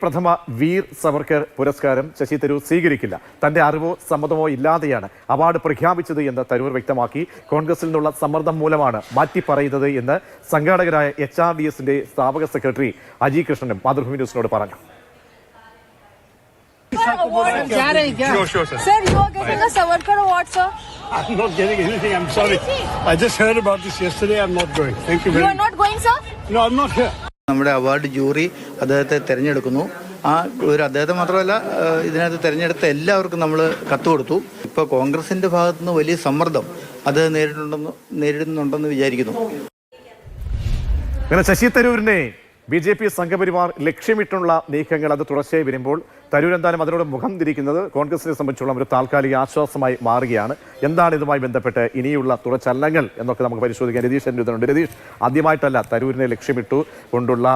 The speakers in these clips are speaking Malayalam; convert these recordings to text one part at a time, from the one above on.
പ്രഥമ വീർ സവർക്കർ പുരസ്കാരം ശശി തരൂർ സ്വീകരിക്കില്ല. തന്റെ അറിവോ സമ്മതമോ ഇല്ലാതെയാണ് അവാർഡ് പ്രഖ്യാപിച്ചത് എന്ന് തരൂർ വ്യക്തമാക്കി. കോൺഗ്രസിൽ നിന്നുള്ള സമ്മർദ്ദം മൂലമാണ് മാറ്റി പറയുന്നത് എന്ന് സംഘാടകരായ HRDSന്റെ സ്ഥാപക സെക്രട്ടറി അജി കൃഷ്ണനും മാതൃഭൂമി ന്യൂസിനോട് പറഞ്ഞു. Sir, you are getting a Savarkar award, sir? I'm not getting anything. I'm sorry. I just heard about this yesterday. I'm not going. Thank you very much. You are not going, sir? No, I'm not here. നമ്മുടെ അവാർഡ് ജൂറി അദ്ദേഹത്തെ തിരഞ്ഞെടുക്കുന്നു. അദ്ദേഹത്തെ മാത്രമല്ല, ഇതിനകത്ത് തിരഞ്ഞെടുത്ത എല്ലാവർക്കും നമ്മൾ കത്ത് കൊടുത്തു. ഇപ്പോൾ കോൺഗ്രസിന്റെ ഭാഗത്തുനിന്ന് വലിയ സമ്മർദ്ദം അത് നേരിടുന്നുണ്ടെന്ന് വിചാരിക്കുന്നു. അങ്ങനെ ശശി തരൂരിനെ BJP സംഘപരിവാർ ലക്ഷ്യമിട്ടുള്ള നീക്കങ്ങൾ അത് തുടർച്ചയായി വരുമ്പോൾ തരൂർ എന്തായാലും അതിനോട് മുഖം തിരിക്കുന്നത് കോൺഗ്രസിനെ സംബന്ധിച്ചുള്ള ഒരു താൽക്കാലിക ആശ്വാസമായി മാറുകയാണ്. എന്താണ് ഇതുമായി ബന്ധപ്പെട്ട് ഇനിയുള്ള തുടർചലനങ്ങൾ എന്നൊക്കെ നമുക്ക് പരിശോധിക്കാൻ രതീഷ് എഴുതുന്നുണ്ട്. രതീഷ്, ആദ്യമായിട്ടല്ല തരൂരിനെ ലക്ഷ്യമിട്ടു കൊണ്ടുള്ള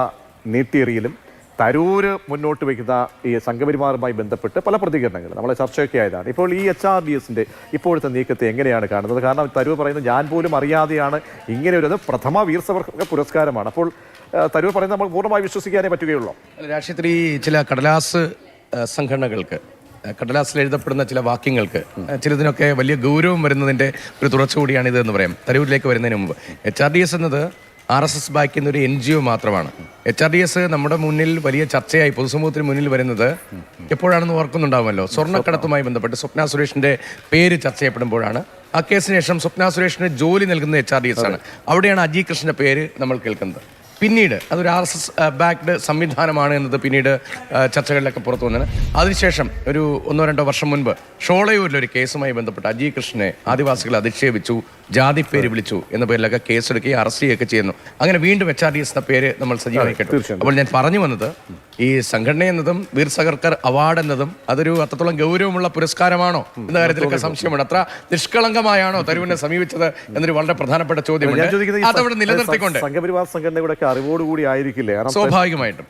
നീട്ടിയെറിയലും തരൂര് മുന്നോട്ട് വയ്ക്കുന്ന ഈ സംഘപരിവാറുമായി ബന്ധപ്പെട്ട് പല പ്രതികരണങ്ങൾ നമ്മളെ ചർച്ചയൊക്കെ ആയതാണ്. ഇപ്പോൾ ഈ HRDSന്റെ ഇപ്പോഴത്തെ നീക്കത്തെ എങ്ങനെയാണ് കാണുന്നത്? കാരണം തരൂർ പറയുന്നത് ഞാൻ പോലും അറിയാതെയാണ് ഇങ്ങനെ ഒരു പ്രഥമ വീർ സവർക്കർ പുരസ്കാരമാണ്. അപ്പോൾ തരൂർ പറയുന്നത് നമ്മൾ പൂർണ്ണമായി വിശ്വസിക്കാനേ പറ്റുകയുള്ളൂ. രാഷ്ട്രീയത്തിൽ ഈ ചില കടലാസ് സംഘടനകൾക്ക്, കടലാസിൽ എഴുതപ്പെടുന്ന ചില വാക്യങ്ങൾക്ക് ചിലതിനൊക്കെ വലിയ ഗൗരവം വരുന്നതിൻ്റെ ഒരു തുടർച്ച കൂടിയാണ് ഇതെന്ന് പറയാം. തരൂരിലേക്ക് വരുന്നതിന് മുമ്പ് HRDS എന്നത് RSS ബാക്കിൽ ഒരു NGO മാത്രമാണ്. HRDS നമ്മുടെ മുന്നിൽ വലിയ ചർച്ചയായി പൊതുസമൂഹത്തിന് മുന്നിൽ വരുന്നത് എപ്പോഴാണെന്ന് ഓർക്കുന്നുണ്ടാവുമല്ലോ. സ്വർണ്ണക്കടത്തുമായി ബന്ധപ്പെട്ട് സ്വപ്ന സുരേഷിന്റെ പേര് ചർച്ച ചെയ്യപ്പെടുമ്പോഴാണ്. ആ കേസിന് ശേഷം സ്വപ്ന സുരേഷിന് ജോലി നൽകുന്ന HRDS ആണ്. അവിടെയാണ് അജി കൃഷ്ണന്റെ പേര് നമ്മൾ കേൾക്കുന്നത്. പിന്നീട് അതൊരു RSS ബാക്ക്ഡ് സംവിധാനമാണ് എന്നത് പിന്നീട് ചർച്ചകളിലൊക്കെ പുറത്തു വന്നത്. അതിനുശേഷം ഒരു 1-2 വർഷം മുൻപ് ഷോളയൂരിലൊരു കേസുമായി ബന്ധപ്പെട്ട് അജി കൃഷ്ണനെ ആദിവാസികളെ അധിക്ഷേപിച്ചു, ജാതി പേര് വിളിച്ചു എന്ന പേരിലൊക്കെ കേസെടുക്കുകയും അറസ്റ്റ് ചെയ്യുകയൊക്കെ ചെയ്യുന്നു. അങ്ങനെ വീണ്ടും HRDS എന്ന പേര് നമ്മൾ സജീവമാക്കിയിട്ടു. അപ്പോൾ ഞാൻ പറഞ്ഞു വന്നത്, ഈ സംഘടന എന്നതും വീർ സവർക്കർ അവാർഡ് എന്നതും അതൊരു അത്രത്തോളം ഗൗരവമുള്ള പുരസ്കാരമാണോ എന്ന കാര്യത്തിലൊക്കെ സംശയമുണ്ട്. അത്ര നിഷ്കളങ്കമായാണോ തരൂരിനെ സമീപിച്ചത് എന്നൊരു വളരെ പ്രധാനപ്പെട്ട ചോദ്യമുണ്ട്. അതവിടെ നിലനിർത്തിക്കൊണ്ട് സംഘപരിവാർ സംഘടനയുടെ അറിവോടുകൂടി ആയിരിക്കില്ലേ? സ്വാഭാവികമായിട്ടും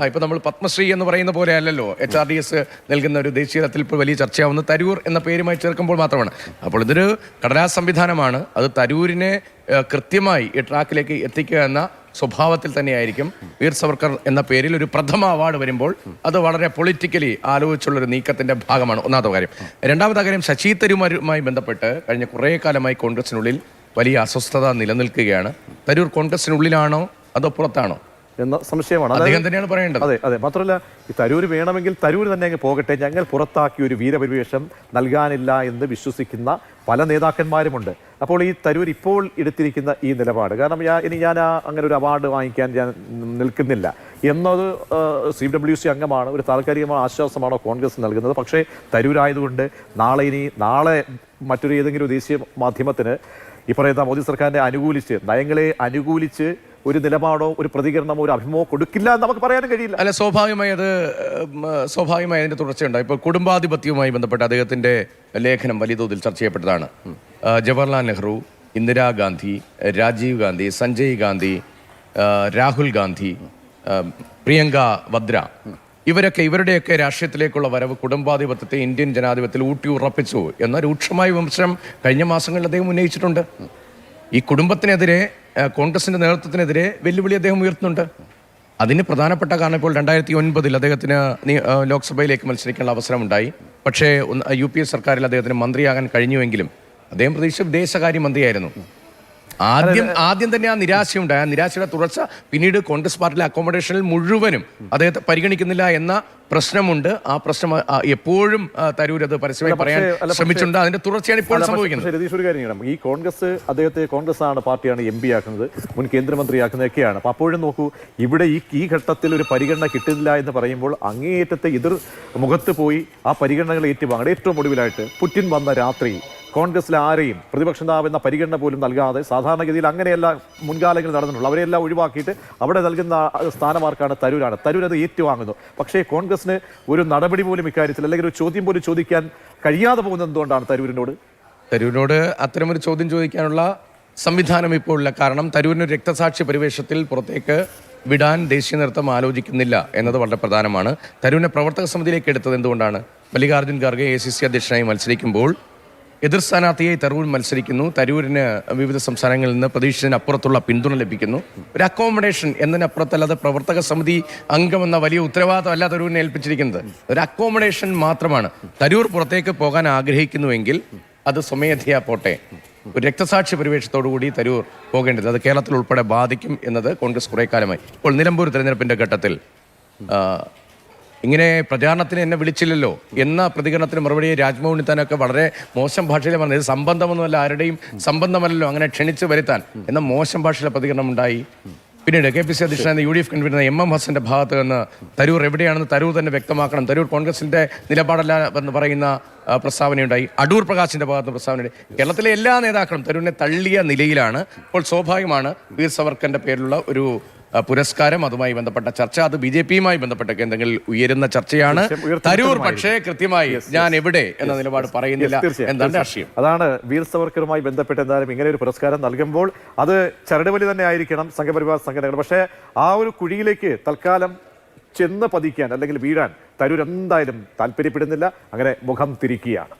ഇപ്പൊ നമ്മൾ പത്മശ്രീ എന്ന് പറയുന്ന പോലെ അല്ലല്ലോ HRDS നൽകുന്ന ഒരു ദേശീയ തലത്തിൽ ഇപ്പോൾ വലിയ ചർച്ചയാവുന്ന തരൂർ എന്ന പേരുമായി ചേർക്കുമ്പോൾ മാത്രമാണ്. അപ്പോൾ ഇതൊരു കടലാസ് സംവിധാനമാണ്. അത് തരൂരിനെ കൃത്യമായി ഈ ട്രാക്കിലേക്ക് എത്തിക്കുക എന്ന സ്വഭാവത്തിൽ തന്നെയായിരിക്കും. വീർ സവർക്കർ എന്ന പേരിൽ ഒരു പ്രഥമ അവാർഡ് വരുമ്പോൾ അത് വളരെ പൊളിറ്റിക്കലി ആലോചിച്ചുള്ളൊരു നീക്കത്തിന്റെ ഭാഗമാണ്. ഒന്നാമത്തെ കാര്യം. രണ്ടാമത്തെ കാര്യം, ശശി തരൂരുമായി ബന്ധപ്പെട്ട് കഴിഞ്ഞ കുറേ കാലമായി കോൺഗ്രസിനുള്ളിൽ വലിയ അസ്വസ്ഥത നിലനിൽക്കുകയാണ്. തരൂർ കോൺഗ്രസിനുള്ളിലാണോ അതോ പുറത്താണോ എന്ന സംശയമാണ്. അദ്ദേഹം തന്നെയാണ് പറയേണ്ടത്. അതെ. മാത്രമല്ല, ഈ തരൂർ വേണമെങ്കിൽ തരൂർ തന്നെ അങ്ങ് പോകട്ടെ, ഞങ്ങൾ പുറത്താക്കി ഒരു വീരപരിവേഷം നൽകാനില്ല എന്ന് വിശ്വസിക്കുന്ന പല നേതാക്കന്മാരുമുണ്ട്. അപ്പോൾ ഈ തരൂർ ഇപ്പോൾ എടുത്തിരിക്കുന്ന ഈ നിലപാട്, കാരണം ഞാൻ അങ്ങനെ ഒരു അവാർഡ് വാങ്ങിക്കാൻ ഞാൻ നിൽക്കുന്നില്ല എന്നത് CWC അംഗമാണ്, ഒരു താൽക്കാലികമായ ആശ്വാസമാണോ കോൺഗ്രസ് നൽകുന്നത്? പക്ഷേ തരൂരായതുകൊണ്ട് നാളെ മറ്റൊരു ഏതെങ്കിലും ദേശീയ മാധ്യമത്തിന് ഈ പറയുന്ന മോദി സർക്കാരിനെ അനുകൂലിച്ച്, നയങ്ങളെ അനുകൂലിച്ച് ഒരു നിലപാടോ ഒരു പ്രതികരണമോ ഒരു അഭിമുഖമോ കൊടുക്കില്ല എന്ന് നമുക്ക് പറയാനും കഴിയില്ല. അല്ല, സ്വാഭാവികമായി അതിന്റെ തുടർച്ചയുണ്ടായി. ഇപ്പോൾ കുടുംബാധിപത്യവുമായി ബന്ധപ്പെട്ട് അദ്ദേഹത്തിന്റെ ലേഖനം വലിയ തോതിൽ ചർച്ച ചെയ്യപ്പെട്ടതാണ്. ജവഹർലാൽ നെഹ്റു, ഇന്ദിരാഗാന്ധി, രാജീവ് ഗാന്ധി, സഞ്ജയ് ഗാന്ധി, രാഹുൽ ഗാന്ധി, പ്രിയങ്ക വദ്ര, ഇവരുടെയൊക്കെ രാഷ്ട്രീയത്തിലേക്കുള്ള വരവ് കുടുംബാധിപത്യത്തെ ഇന്ത്യൻ ജനാധിപത്യത്തിൽ ഊട്ടി ഉറപ്പിച്ചു എന്ന രൂക്ഷമായ വിമർശനം കഴിഞ്ഞ മാസങ്ങളിൽ അദ്ദേഹം ഉന്നയിച്ചിട്ടുണ്ട്. ഈ കുടുംബത്തിനെതിരെ, കോൺഗ്രസിന്റെ നേതൃത്വത്തിനെതിരെ വെല്ലുവിളി അദ്ദേഹം ഉയർത്തുന്നുണ്ട്. അതിന് പ്രധാനപ്പെട്ട കാരണം, ഇപ്പോൾ 2009 അദ്ദേഹത്തിന് ലോക്സഭയിലേക്ക് മത്സരിക്കാനുള്ള അവസരമുണ്ടായി. പക്ഷേ UPA സർക്കാരിൽ അദ്ദേഹത്തിന് മന്ത്രിയാകാൻ കഴിഞ്ഞുവെങ്കിലും അദ്ദേഹം പ്രതീക്ഷിച്ച വിദേശകാര്യ മന്ത്രിയായിരുന്നു. ആദ്യം തന്നെ ആ നിരാശയുണ്ടായി. ആ നിരാശയുടെ തുടർച്ച പിന്നീട് കോൺഗ്രസ് പാർട്ടിയിലെ അക്കോമഡേഷനിൽ മുഴുവനും അദ്ദേഹത്തെ പരിഗണിക്കുന്നില്ല എന്ന പ്രശ്നമുണ്ട്. ആ പ്രശ്നം എപ്പോഴും തരൂർ അത് പരസ്യമായി പറയാൻ ശ്രമിച്ചിട്ടുണ്ട്. അതിന്റെ തുടർച്ചയാണ് ഇപ്പോൾ സംഭവിക്കുന്നത്. രതീഷ്, ഒരു കാര്യം ചെയ്യണം. ഈ കോൺഗ്രസ് ആണ് പാർട്ടിയാണ് MP ആക്കുന്നത്, മുൻ കേന്ദ്രമന്ത്രിയാക്കുന്നതൊക്കെയാണ്. അപ്പോൾ അപ്പോഴും നോക്കൂ, ഇവിടെ ഈ ഘട്ടത്തിൽ ഒരു പരിഗണന കിട്ടുന്നില്ല എന്ന് പറയുമ്പോൾ അങ്ങേയറ്റത്തെ എതിർ മുഖത്ത് പോയി ആ പരിഗണനകൾ ഏറ്റുവാങ്ങണം. ഏറ്റവും ഒടുവിലായിട്ട് പുടിൻ വന്ന രാത്രി കോൺഗ്രസിലെ ആരെയും പ്രതിപക്ഷ നേതാവെന്ന പരിഗണന പോലും നൽകാതെ, സാധാരണഗതിയിൽ അങ്ങനെയല്ല മുൻകാലങ്ങളിൽ നടന്നിട്ടുള്ളൂ, അവരെല്ലാം ഒഴിവാക്കിയിട്ട് അവിടെ നൽകുന്ന സ്ഥാനമാർക്കാണ് തരൂരാണ്. തരൂർ അത് ഏറ്റുവാങ്ങുന്നു. പക്ഷേ കോൺഗ്രസിന് ഒരു നടപടി പോലും ഇക്കാര്യത്തിൽ, അല്ലെങ്കിൽ ഒരു ചോദ്യം പോലും ചോദിക്കാൻ കഴിയാതെ പോകുന്നത് എന്തുകൊണ്ടാണ് തരൂരിനോട് അത്തരമൊരു ചോദ്യം ചോദിക്കാനുള്ള സംവിധാനം ഇപ്പോൾ ഇല്ല. കാരണം തരൂരിന് രക്തസാക്ഷി പരിവേഷത്തിൽ പുറത്തേക്ക് വിടാൻ ദേശീയ നേതൃത്വം ആലോചിക്കുന്നില്ല എന്നത് വളരെ പ്രധാനമാണ്. തരൂരിനെ പ്രവർത്തക സമിതിയിലേക്ക് എടുത്തത് എന്തുകൊണ്ടാണ്? മല്ലികാർജ്ജുൻ ഖാർഗെ ACC അധ്യക്ഷനായി മത്സരിക്കുമ്പോൾ എതിർ സ്ഥാനാർത്ഥിയായി തരൂർ മത്സരിക്കുന്നു. തരൂരിന് വിവിധ സംസ്ഥാനങ്ങളിൽ നിന്ന് പ്രതീക്ഷിച്ചതിനപ്പുറത്തുള്ള പിന്തുണ ലഭിക്കുന്നു. ഒരു അക്കോമഡേഷൻ എന്നതിനപ്പുറത്തല്ലാതെ പ്രവർത്തക സമിതി അംഗമെന്ന വലിയ ഉത്തരവാദിത്തമല്ല തരൂരിനെ ഏൽപ്പിച്ചിരിക്കുന്നത്. ഒരു അക്കോമഡേഷൻ മാത്രമാണ്. തരൂർ പുറത്തേക്ക് പോകാൻ ആഗ്രഹിക്കുന്നുവെങ്കിൽ അത് സ്വമേധയാ പോട്ടെ. ഒരു രക്തസാക്ഷി പരിവേഷത്തോടുകൂടി തരൂർ പോകേണ്ടത് അത് കേരളത്തിൽ ഉൾപ്പെടെ ബാധിക്കും എന്നത് കോൺഗ്രസ് കുറേ കാലമായി. ഇപ്പോൾ നിലമ്പൂർ തെരഞ്ഞെടുപ്പിന്റെ ഘട്ടത്തിൽ ഇങ്ങനെ പ്രചാരണത്തിന് എന്നെ വിളിച്ചില്ലല്ലോ എന്ന പ്രതികരണത്തിന് മറുപടി രാജ്മോഹൻ ഉണ്ണിത്താനൊക്കെ വളരെ മോശം ഭാഷയിൽ പറഞ്ഞത്. ഇത് സംബന്ധമൊന്നുമല്ല, ആരുടെയും സംബന്ധമല്ലല്ലോ അങ്ങനെ ക്ഷണിച്ച് വരുത്താൻ എന്ന മോശം ഭാഷയിലെ പ്രതികരണം ഉണ്ടായി. പിന്നീട് KPC അധ്യക്ഷനായ UDF കൺവീനർ MM ഹസന്റെ ഭാഗത്ത് നിന്ന് തരൂർ എവിടെയാണെന്ന് തരൂർ തന്നെ വ്യക്തമാക്കണം, തരൂർ കോൺഗ്രസിന്റെ നിലപാടല്ല എന്ന് പറയുന്ന പ്രസ്താവനയുണ്ടായി. അടൂർ പ്രകാശിന്റെ ഭാഗത്ത് പ്രസ്താവനയുണ്ട്. കേരളത്തിലെ എല്ലാ നേതാക്കളും തരൂരിനെ തള്ളിയ നിലയിലാണ്. അപ്പോൾ സ്വാഭാവികമാണ് വീർ സവർക്കറിന്റെ പേരിലുള്ള ഒരു പുരസ്കാരം, അതുമായി ബന്ധപ്പെട്ട ചർച്ച, അത് BJPയുമായി ബന്ധപ്പെട്ട കേന്ദ്രങ്ങളിൽ ഉയരുന്ന ചർച്ചയാണ്. തരൂർ പക്ഷേ കൃത്യമായി ഞാൻ എവിടെ എന്ന നിലപാട് പറയുന്നില്ല എന്നാണ് രാഷ്ട്രീയം. അതാണ് വീർ സവർക്കറുമായി ബന്ധപ്പെട്ട് എന്തായാലും ഇങ്ങനെ ഒരു പുരസ്കാരം നൽകുമ്പോൾ അത് ചരടുവലി തന്നെ ആയിരിക്കണം സംഘപരിവാർ സംഘടനകൾ. പക്ഷേ ആ ഒരു കുഴിയിലേക്ക് തൽക്കാലം ചെന്ന് പതിക്കാൻ അല്ലെങ്കിൽ വീഴാൻ തരൂർ എന്തായാലും താല്പര്യപ്പെടുന്നില്ല. അങ്ങനെ മുഖം തിരിക്കുകയാണ്.